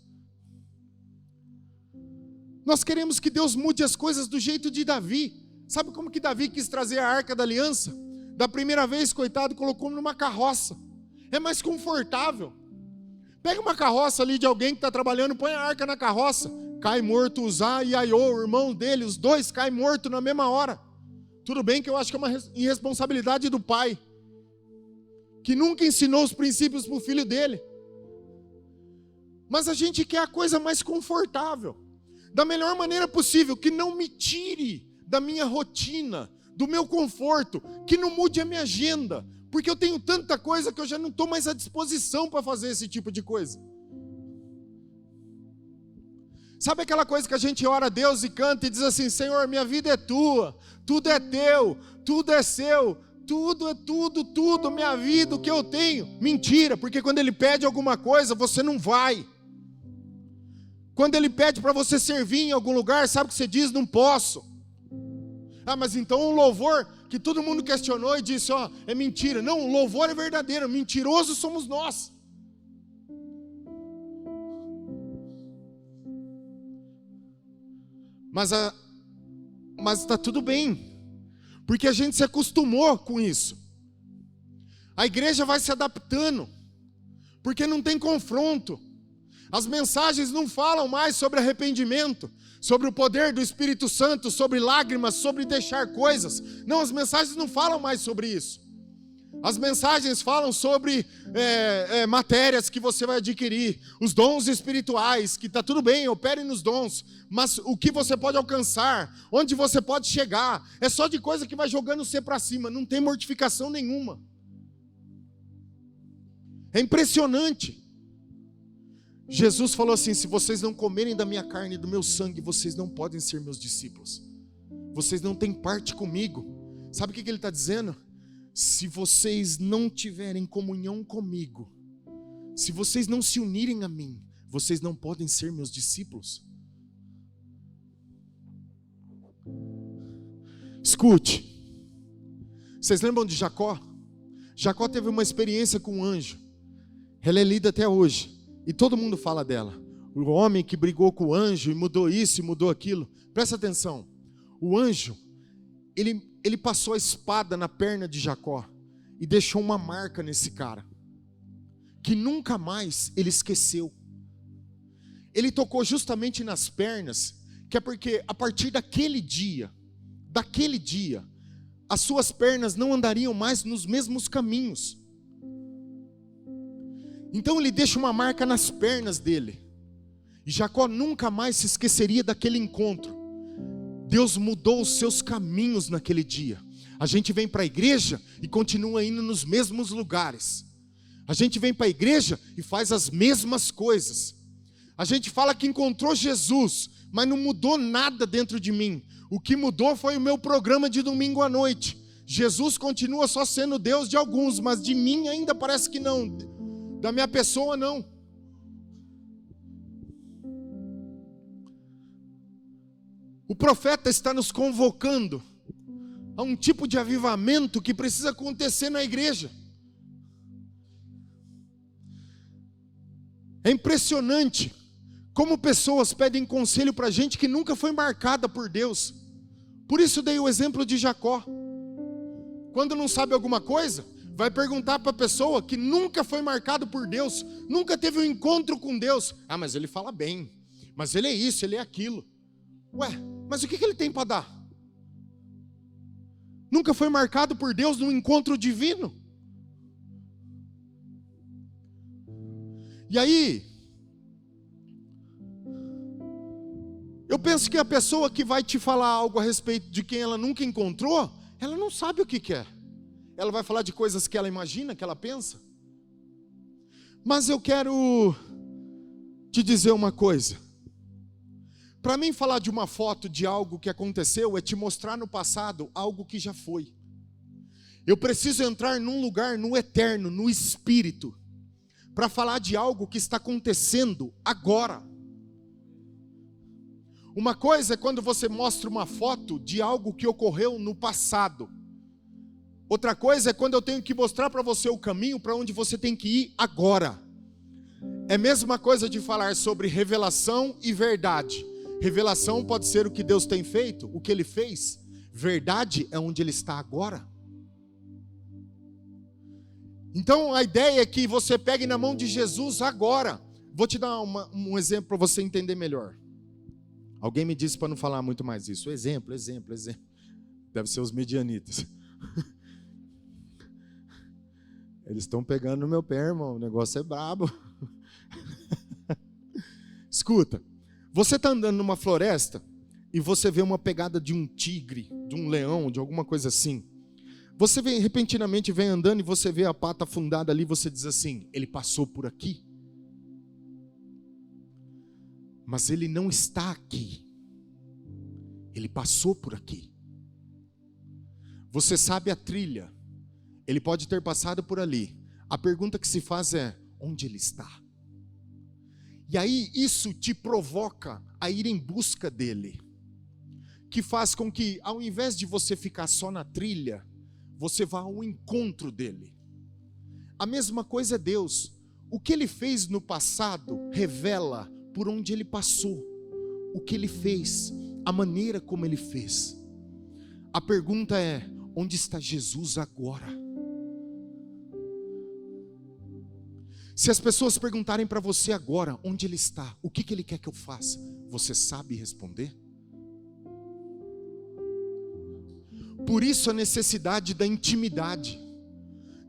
Nós queremos que Deus mude as coisas do jeito de Davi. Sabe como que Davi quis trazer a arca da aliança? Da primeira vez, coitado, colocou numa carroça. É mais confortável. Pega uma carroça ali de alguém que está trabalhando, põe a arca na carroça. Cai morto Uzá e Aiô, o irmão dele, os dois caem mortos na mesma hora. Tudo bem que eu acho que é uma irresponsabilidade do pai, que nunca ensinou os princípios para o filho dele. Mas a gente quer a coisa mais confortável, da melhor maneira possível, que não me tire da minha rotina, do meu conforto, que não mude a minha agenda, porque eu tenho tanta coisa que eu já não estou mais à disposição para fazer esse tipo de coisa. Sabe aquela coisa que a gente ora a Deus e canta e diz assim: Senhor, minha vida é tua, tudo é teu, tudo é seu, tudo é tudo, minha vida, o que eu tenho. Mentira, porque quando Ele pede alguma coisa, você não vai. Quando Ele pede para você servir em algum lugar, sabe o que você diz? Não posso. Ah, mas então o louvor que todo mundo questionou e disse, ó, é mentira. Não, o louvor é verdadeiro, mentirosos somos nós. Mas está tudo bem, porque a gente se acostumou com isso. A igreja vai se adaptando, porque não tem confronto. As mensagens não falam mais sobre arrependimento, sobre o poder do Espírito Santo, sobre lágrimas, sobre deixar coisas. Não, as mensagens não falam mais sobre isso. As mensagens falam sobre matérias que você vai adquirir, os dons espirituais, que está tudo bem, opere nos dons, mas o que você pode alcançar, onde você pode chegar, é só de coisa que vai jogando você para cima, não tem mortificação nenhuma. É impressionante. Jesus falou assim: se vocês não comerem da minha carne e do meu sangue, vocês não podem ser meus discípulos. Vocês não têm parte comigo. Sabe o que ele está dizendo? Se vocês não tiverem comunhão comigo, se vocês não se unirem a mim, vocês não podem ser meus discípulos. Escute, vocês lembram de Jacó? Jacó teve uma experiência com um anjo. Ela é lida até hoje, e todo mundo fala dela. O homem que brigou com o anjo e mudou isso e mudou aquilo. Presta atenção, o anjo, ele passou a espada na perna de Jacó e deixou uma marca nesse cara, que nunca mais ele esqueceu. Ele tocou justamente nas pernas, que é porque a partir daquele dia, as suas pernas não andariam mais nos mesmos caminhos. Então ele deixa uma marca nas pernas dele, e Jacó nunca mais se esqueceria daquele encontro. Deus mudou os seus caminhos naquele dia. A gente vem para a igreja e continua indo nos mesmos lugares. A gente vem para a igreja e faz as mesmas coisas. A gente fala que encontrou Jesus, mas não mudou nada dentro de mim. O que mudou foi o meu programa de domingo à noite. Jesus continua só sendo Deus de alguns, mas de mim ainda parece que não. Da minha pessoa não. O profeta está nos convocando a um tipo de avivamento que precisa acontecer na igreja. É impressionante como pessoas pedem conselho para gente que nunca foi marcada por Deus. Por isso dei o exemplo de Jacó. Quando não sabe alguma coisa, vai perguntar para a pessoa que nunca foi marcado por Deus, nunca teve um encontro com Deus. Ah, mas ele fala bem, mas ele é isso, ele é aquilo. Ué, mas o que ele tem para dar? Nunca foi marcado por Deus num encontro divino? E aí, eu penso que a pessoa que vai te falar algo a respeito de quem ela nunca encontrou, ela não sabe o que quer. Ela vai falar de coisas que ela imagina, que ela pensa. Mas eu quero te dizer uma coisa. Para mim, falar de uma foto de algo que aconteceu é te mostrar no passado algo que já foi. Eu preciso entrar num lugar, no eterno, no espírito, para falar de algo que está acontecendo agora. Uma coisa é quando você mostra uma foto de algo que ocorreu no passado. Outra coisa é quando eu tenho que mostrar para você o caminho para onde você tem que ir agora. É a mesma coisa de falar sobre revelação e verdade. Revelação pode ser o que Deus tem feito, o que Ele fez. Verdade é onde Ele está agora. Então a ideia é que você pegue na mão de Jesus agora. Vou te dar um exemplo para você entender melhor. Alguém me disse para não falar muito mais isso. Exemplo. Deve ser os medianitas. Eles estão pegando no meu pé, irmão. O negócio é brabo. Escuta, você está andando numa floresta e você vê uma pegada de um tigre, de um leão, de alguma coisa assim. Você repentinamente vem andando e você vê a pata afundada ali, você diz assim, ele passou por aqui. Mas ele não está aqui. Ele passou por aqui. Você sabe a trilha. Ele pode ter passado por ali. A pergunta que se faz é, onde ele está? E aí isso te provoca a ir em busca dele. Que faz com que, ao invés de você ficar só na trilha, você vá ao encontro dele. A mesma coisa é Deus. O que ele fez no passado revela por onde ele passou, o que ele fez, a maneira como ele fez. A pergunta é, onde está Jesus agora? Se as pessoas perguntarem para você agora, onde ele está, o que ele quer que eu faça, você sabe responder? Por isso a necessidade da intimidade,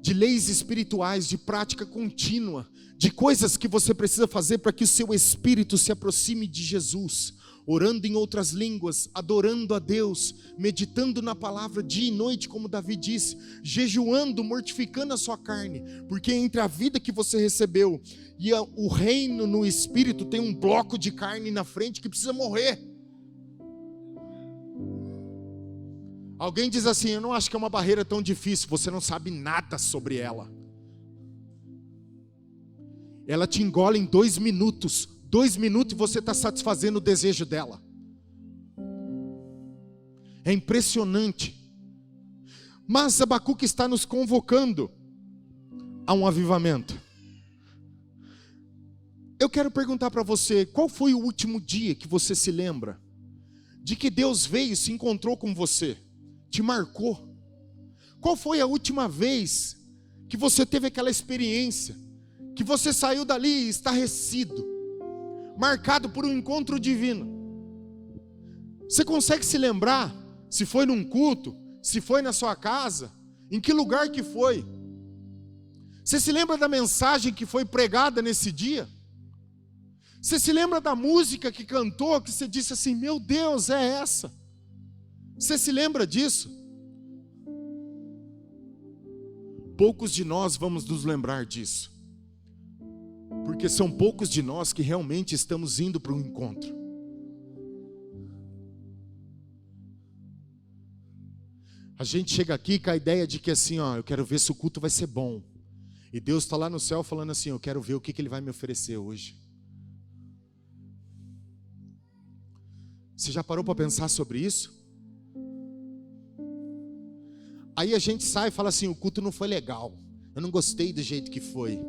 de leis espirituais, de prática contínua, de coisas que você precisa fazer para que o seu espírito se aproxime de Jesus, orando em outras línguas, adorando a Deus, meditando na palavra dia e noite, como Davi disse, jejuando, mortificando a sua carne, porque entre a vida que você recebeu e o reino no espírito tem um bloco de carne na frente que precisa morrer. Alguém diz assim, eu não acho que é uma barreira tão difícil, você não sabe nada sobre ela. Ela te engole em 2 minutos. 2 minutos e você está satisfazendo o desejo dela. É impressionante. Mas Abacuque está nos convocando a um avivamento. Eu quero perguntar para você, qual foi o último dia que você se lembra de que Deus veio e se encontrou com você? Te marcou? Qual foi a última vez que você teve aquela experiência, que você saiu dali estarrecido, marcado por um encontro divino? Você consegue se lembrar, se foi num culto, se foi na sua casa, em que lugar que foi? Você se lembra da mensagem que foi pregada nesse dia? Você se lembra da música que cantou, que você disse assim, meu Deus, é essa? Você se lembra disso? Poucos de nós vamos nos lembrar disso, porque são poucos de nós que realmente estamos indo para um encontro. A gente chega aqui com a ideia de que assim, ó, eu quero ver se o culto vai ser bom. E Deus está lá no céu falando assim, eu quero ver o que Ele vai me oferecer hoje. Você já parou para pensar sobre isso? Aí a gente sai e fala assim, o culto não foi legal, eu não gostei do jeito que foi.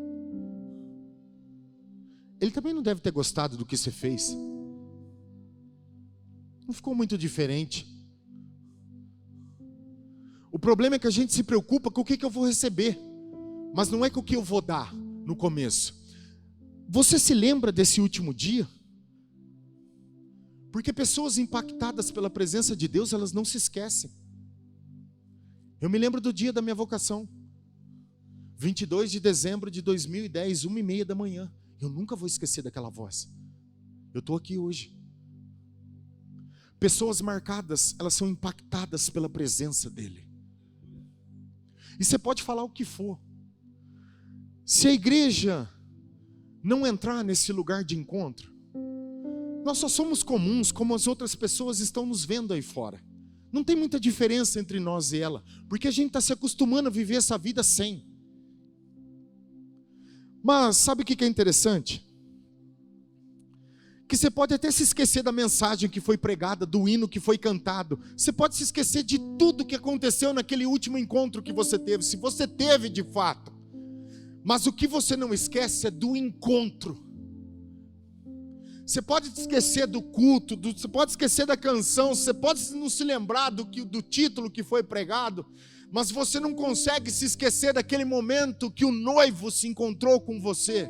Ele também não deve ter gostado do que você fez. Não ficou muito diferente. O problema é que a gente se preocupa com o que eu vou receber, mas não é com o que eu vou dar no começo. Você se lembra desse último dia? Porque pessoas impactadas pela presença de Deus, elas não se esquecem. Eu me lembro do dia da minha vocação, 22 de dezembro de 2010, 1h30 da manhã. Eu nunca vou esquecer daquela voz. Eu estou aqui hoje. Pessoas marcadas, elas são impactadas pela presença dEle. E você pode falar o que for. Se a igreja não entrar nesse lugar de encontro, nós só somos comuns como as outras pessoas estão nos vendo aí fora. Não tem muita diferença entre nós e ela, porque a gente está se acostumando a viver essa vida sem. Mas sabe o que é interessante? Que você pode até se esquecer da mensagem que foi pregada, do hino que foi cantado. Você pode se esquecer de tudo que aconteceu naquele último encontro que você teve, se você teve de fato. Mas o que você não esquece é do encontro. Você pode esquecer do culto, você pode esquecer da canção, você pode não se lembrar do título que foi pregado, mas você não consegue se esquecer daquele momento que o noivo se encontrou com você.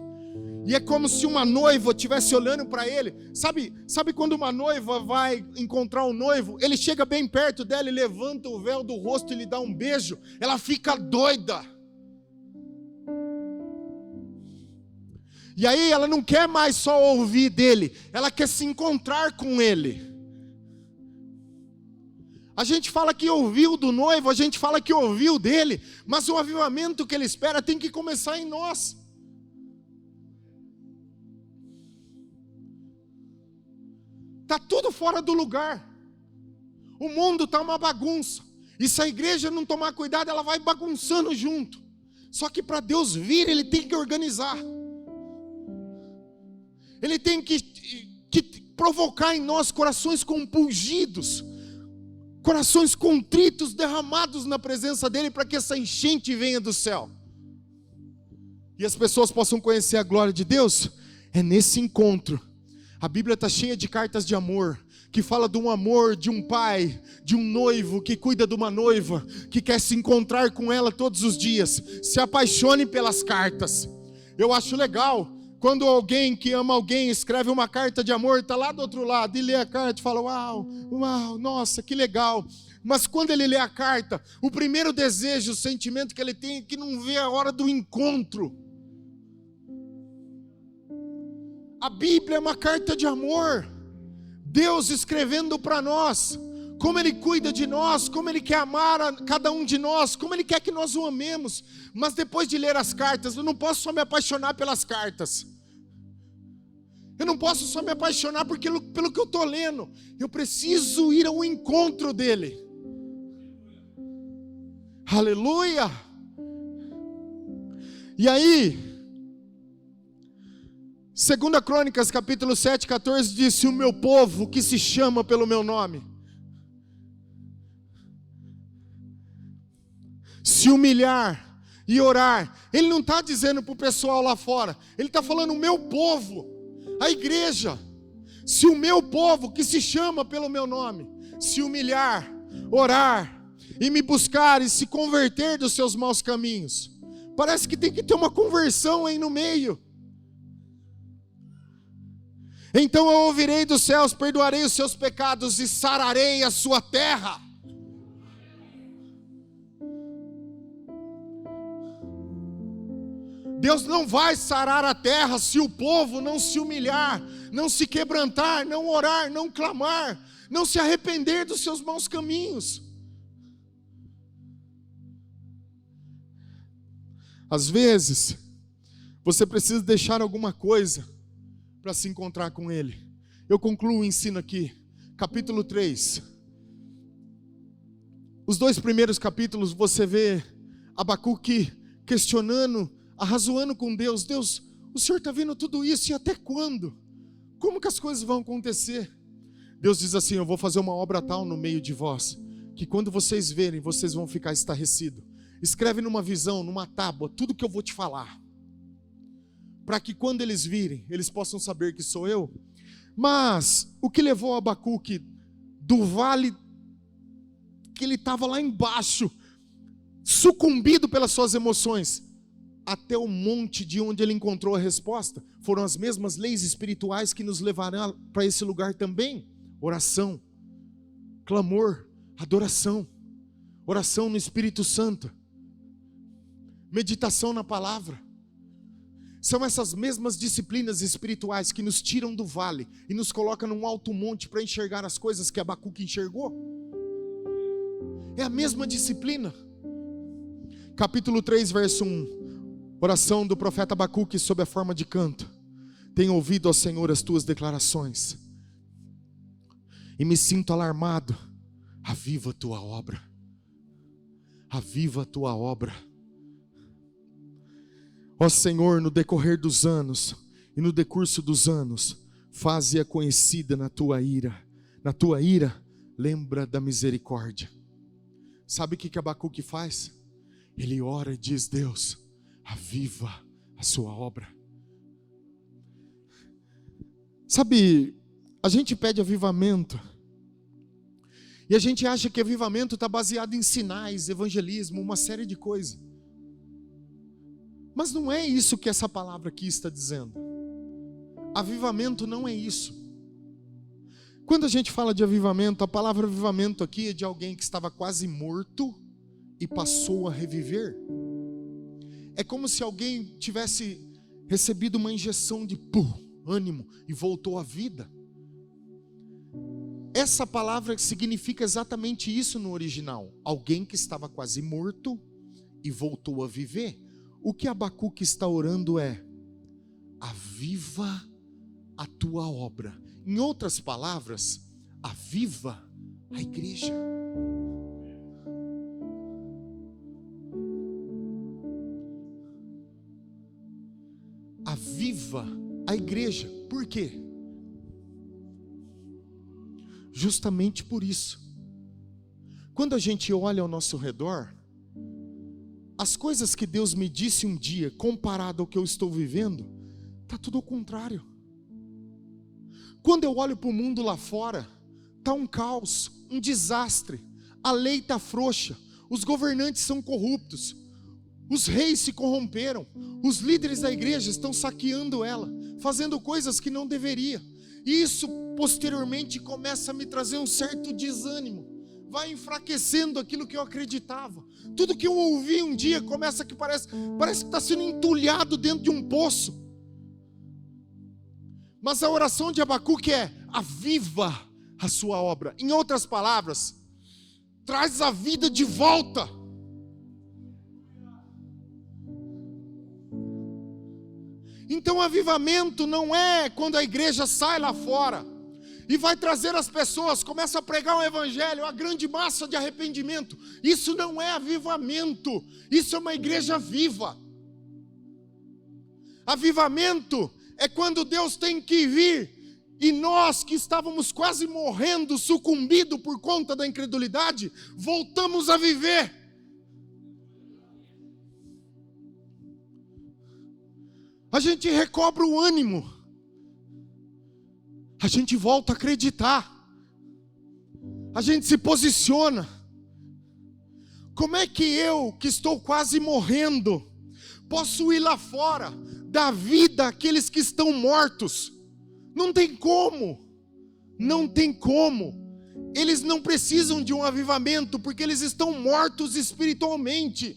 E é como se uma noiva estivesse olhando para ele. Sabe quando uma noiva vai encontrar um noivo? Ele chega bem perto dela e levanta o véu do rosto e lhe dá um beijo. Ela fica doida. E aí ela não quer mais só ouvir dele, ela quer se encontrar com ele. A gente fala que ouviu do noivo, a gente fala que ouviu dele, mas o avivamento que ele espera tem que começar em nós. Está tudo fora do lugar. O mundo está uma bagunça. E se a igreja não tomar cuidado, ela vai bagunçando junto. Só que para Deus vir, Ele tem que organizar. Ele tem que provocar em nós corações compungidos, corações contritos, derramados na presença dEle, para que essa enchente venha do céu. E as pessoas possam conhecer a glória de Deus. É nesse encontro. A Bíblia está cheia de cartas de amor, que fala de um amor de um pai, de um noivo que cuida de uma noiva, que quer se encontrar com ela todos os dias. Se apaixone pelas cartas. Eu acho legal quando alguém que ama alguém escreve uma carta de amor, está lá do outro lado, e lê a carta e fala, uau, nossa, que legal. Mas quando ele lê a carta, o primeiro desejo, o sentimento que ele tem é que não vê a hora do encontro. A Bíblia é uma carta de amor. Deus escrevendo para nós como Ele cuida de nós, como Ele quer amar a cada um de nós, como Ele quer que nós o amemos. Mas depois de ler as cartas, eu não posso só me apaixonar pelas cartas. Eu não posso só me apaixonar pelo que eu estou lendo. Eu preciso ir ao encontro dEle. Aleluia! E aí, 2 Crônicas, capítulo 7, 14, diz: se o meu povo, que se chama pelo meu nome, se humilhar e orar. Ele não está dizendo para o pessoal lá fora, ele está falando o meu povo, a igreja. Se o meu povo, que se chama pelo meu nome, se humilhar, orar e me buscar e se converter dos seus maus caminhos. Parece que tem que ter uma conversão aí no meio. Então eu ouvirei dos céus, perdoarei os seus pecados e sararei a sua terra. Deus não vai sarar a terra se o povo não se humilhar, não se quebrantar, não orar, não clamar, não se arrepender dos seus maus caminhos. Às vezes, você precisa deixar alguma coisa para se encontrar com Ele. Eu concluo o ensino aqui, capítulo 3. Os 2 primeiros capítulos você vê Abacuque questionando, arrazoando com Deus. Deus, o Senhor está vendo tudo isso e até quando? Como que as coisas vão acontecer? Deus diz assim: eu vou fazer uma obra tal no meio de vós, que quando vocês verem, vocês vão ficar estarrecidos. Escreve numa visão, numa tábua, tudo que eu vou te falar, para que quando eles virem, eles possam saber que sou eu. Mas o que levou Abacuque do vale que ele estava lá embaixo, sucumbido pelas suas emoções, até o monte de onde ele encontrou a resposta, foram as mesmas leis espirituais que nos levarão para esse lugar também. Oração, clamor, adoração, oração no Espírito Santo, meditação na palavra. São essas mesmas disciplinas espirituais que nos tiram do vale e nos colocam num alto monte para enxergar as coisas que Abacuque enxergou. É a mesma disciplina. Capítulo 3, verso 1. Oração do profeta Abacuque sob a forma de canto. Tenho ouvido, ó Senhor, as tuas declarações e me sinto alarmado. Aviva a tua obra. Aviva a tua obra. Ó Senhor, no decorrer dos anos e no decurso dos anos, faze-a conhecida na tua ira. Na tua ira, lembra da misericórdia. Sabe o que Abacuque faz? Ele ora e diz: Deus, aviva a sua obra. Sabe, a gente pede avivamento, e a gente acha que avivamento está baseado em sinais, evangelismo, uma série de coisas. Mas não é isso que essa palavra aqui está dizendo. Avivamento não é isso. Quando a gente fala de avivamento, a palavra avivamento aqui é de alguém que estava quase morto e passou a reviver. É como se alguém tivesse recebido uma injeção de ânimo e voltou à vida. Essa palavra significa exatamente isso no original. Alguém que estava quase morto e voltou a viver. O que Abacuque está orando é: aviva a tua obra. Em outras palavras, aviva a igreja. Aviva a igreja. Por quê? Justamente por isso. Quando a gente olha ao nosso redor, as coisas que Deus me disse um dia, comparado ao que eu estou vivendo, está tudo ao contrário. Quando eu olho para o mundo lá fora, está um caos, um desastre, a lei está frouxa, os governantes são corruptos, os reis se corromperam, os líderes da igreja estão saqueando ela, fazendo coisas que não deveria. E isso posteriormente começa a me trazer um certo desânimo, vai enfraquecendo aquilo que eu acreditava. Tudo que eu ouvi um dia começa que parece que está sendo entulhado dentro de um poço. Mas a oração de Abacuque é: aviva a sua obra. Em outras palavras, traz a vida de volta. Então avivamento não é quando a igreja sai lá fora e vai trazer as pessoas, começa a pregar um evangelho, a grande massa de arrependimento. Isso não é avivamento, isso é uma igreja viva. Avivamento é quando Deus tem que vir e nós que estávamos quase morrendo, sucumbido por conta da incredulidade, voltamos a viver. A gente recobra o ânimo, a gente volta a acreditar, a gente se posiciona. Como é que eu, que estou quase morrendo, posso ir lá fora, dar vida àqueles que estão mortos? Não tem como, não tem como. Eles não precisam de um avivamento, porque eles estão mortos espiritualmente.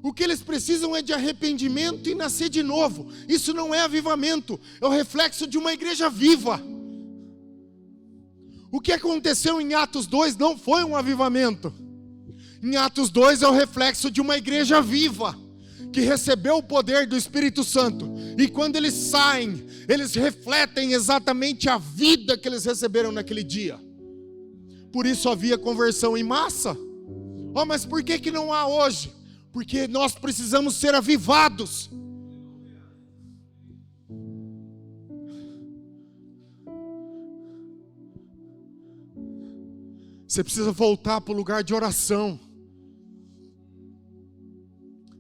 O que eles precisam é de arrependimento e nascer de novo. Isso não é avivamento, é o reflexo de uma igreja viva. O que aconteceu em Atos 2 não foi um avivamento. Em Atos 2 é o reflexo de uma igreja viva, que recebeu o poder do Espírito Santo. E quando eles saem, eles refletem exatamente a vida que eles receberam naquele dia. Por isso havia conversão em massa. Oh, mas por que não há hoje? Porque nós precisamos ser avivados. Você precisa voltar para o lugar de oração.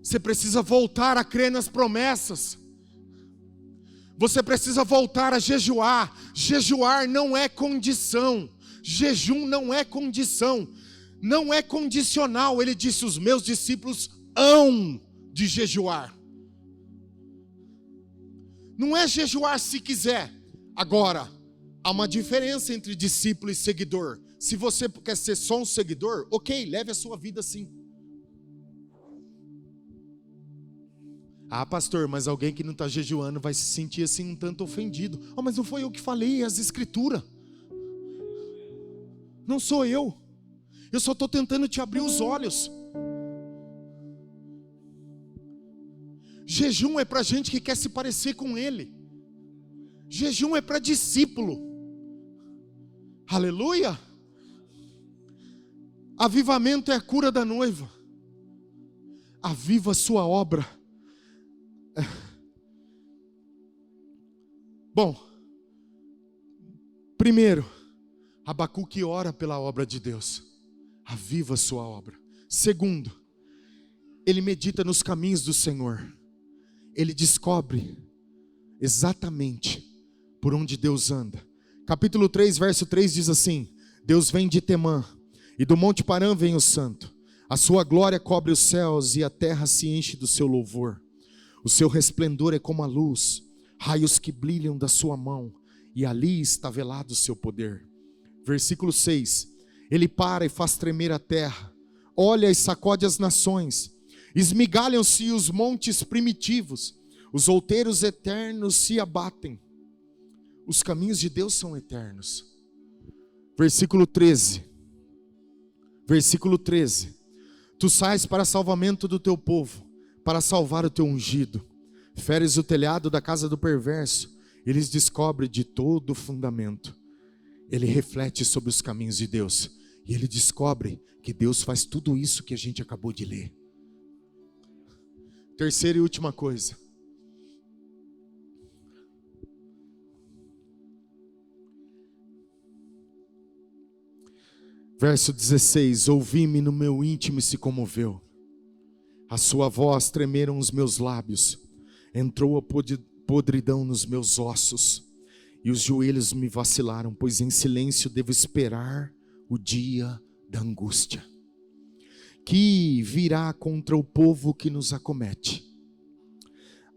Você precisa voltar a crer nas promessas. Você precisa voltar a jejuar. Jejuar não é condição. Jejum não é condição. Não é condicional. Ele disse: os meus discípulos hão de jejuar. Não é jejuar se quiser. Agora, há uma diferença entre discípulo e seguidor. Se você quer ser só um seguidor, ok, leve a sua vida assim. Ah, pastor, mas alguém que não está jejuando vai se sentir assim um tanto ofendido. Oh, mas não foi eu que falei, é as escrituras. Não sou eu. Eu só estou tentando te abrir os olhos. Jejum é para gente que quer se parecer com Ele. Jejum é para discípulo. Aleluia. Avivamento é a cura da noiva. Aviva a sua obra. Bom, primeiro, Abacuque ora pela obra de Deus. Aviva a sua obra. Segundo, ele medita nos caminhos do Senhor. Ele descobre exatamente por onde Deus anda. Capítulo 3, verso 3 diz assim: Deus vem de Temã, e do monte Parã vem o santo. A sua glória cobre os céus, e a terra se enche do seu louvor. O seu resplendor é como a luz, raios que brilham da sua mão, e ali está velado o seu poder. Versículo 6: Ele para e faz tremer a terra, olha e sacode as nações, esmigalham-se os montes primitivos, os outeiros eternos se abatem. Os caminhos de Deus são eternos. Versículo 13. Tu sais para salvamento do teu povo, para salvar o teu ungido. Feres o telhado da casa do perverso, eles descobrem de todo o fundamento. Ele reflete sobre os caminhos de Deus, e ele descobre que Deus faz tudo isso que a gente acabou de ler. Terceira e última coisa. Verso 16: Ouvi-me no meu íntimo e se comoveu. A sua voz tremeram os meus lábios. Entrou a podridão nos meus ossos. E os joelhos me vacilaram, pois em silêncio devo esperar o dia da angústia, que virá contra o povo que nos acomete.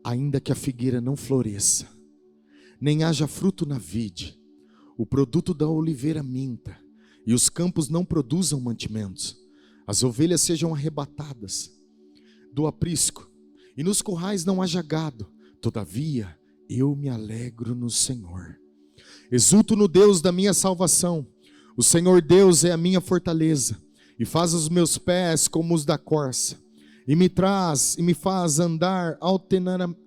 Ainda que a figueira não floresça, nem haja fruto na vide, o produto da oliveira minta, e os campos não produzam mantimentos, as ovelhas sejam arrebatadas do aprisco, e nos currais não haja gado, todavia eu me alegro no Senhor. Exulto no Deus da minha salvação. O Senhor Deus é a minha fortaleza, e faz os meus pés como os da corça, e me faz andar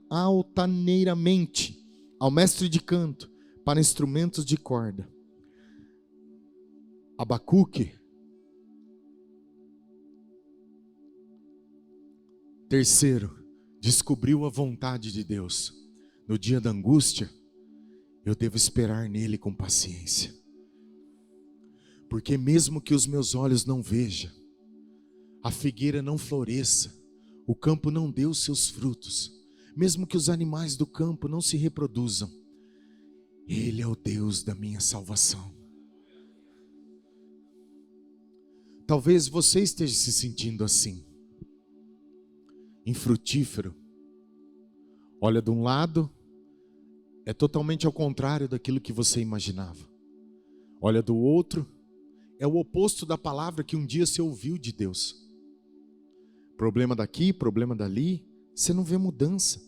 altaneiramente ao mestre de canto, para instrumentos de corda. Abacuque, terceiro, descobriu a vontade de Deus. No dia da angústia, eu devo esperar nele com paciência, porque mesmo que os meus olhos não vejam, a figueira não floresça, o campo não dê os seus frutos, mesmo que os animais do campo não se reproduzam, Ele é o Deus da minha salvação. Talvez você esteja se sentindo assim, infrutífero. Olha, de um lado, é totalmente ao contrário daquilo que você imaginava. Olha, do outro, é o oposto da palavra que um dia você ouviu de Deus. Problema daqui, problema dali, você não vê mudança.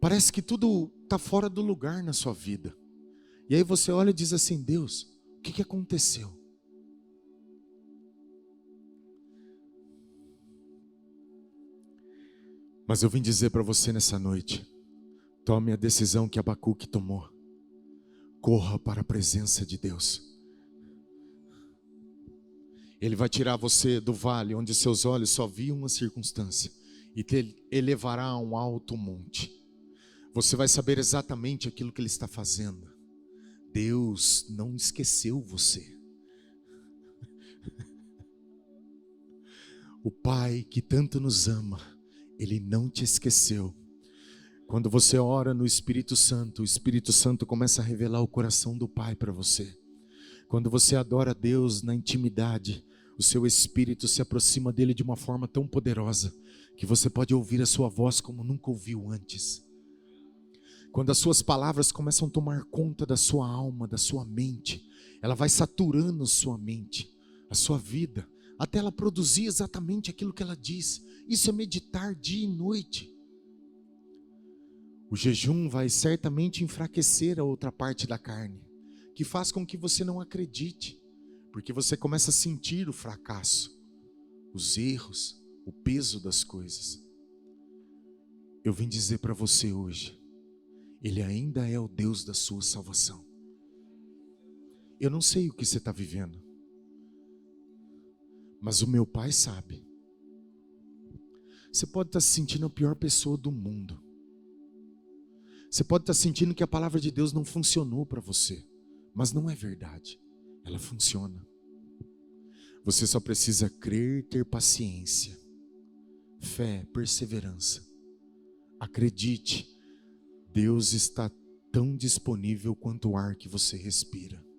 Parece que tudo está fora do lugar na sua vida. E aí você olha e diz assim: Deus, o que aconteceu? Mas eu vim dizer para você nessa noite: tome a decisão que Abacuque tomou. Corra para a presença de Deus. Ele vai tirar você do vale onde seus olhos só viam uma circunstância e te elevará a um alto monte. Você vai saber exatamente aquilo que Ele está fazendo. Deus não esqueceu você. O Pai que tanto nos ama, Ele não te esqueceu. Quando você ora no Espírito Santo, o Espírito Santo começa a revelar o coração do Pai para você. Quando você adora a Deus na intimidade, o seu espírito se aproxima dele de uma forma tão poderosa que você pode ouvir a sua voz como nunca ouviu antes. Quando as suas palavras começam a tomar conta da sua alma, da sua mente, ela vai saturando a sua mente, a sua vida, até ela produzir exatamente aquilo que ela diz. Isso é meditar dia e noite. O jejum vai certamente enfraquecer a outra parte da carne, que faz com que você não acredite, porque você começa a sentir o fracasso, os erros, o peso das coisas. Eu vim dizer para você hoje, Ele ainda é o Deus da sua salvação. Eu não sei o que você está vivendo, mas o meu Pai sabe. Você pode estar se sentindo a pior pessoa do mundo. Você pode estar sentindo que a palavra de Deus não funcionou para você, mas não é verdade. Ela funciona. Você só precisa crer, ter paciência, fé, perseverança. Acredite, Deus está tão disponível quanto o ar que você respira.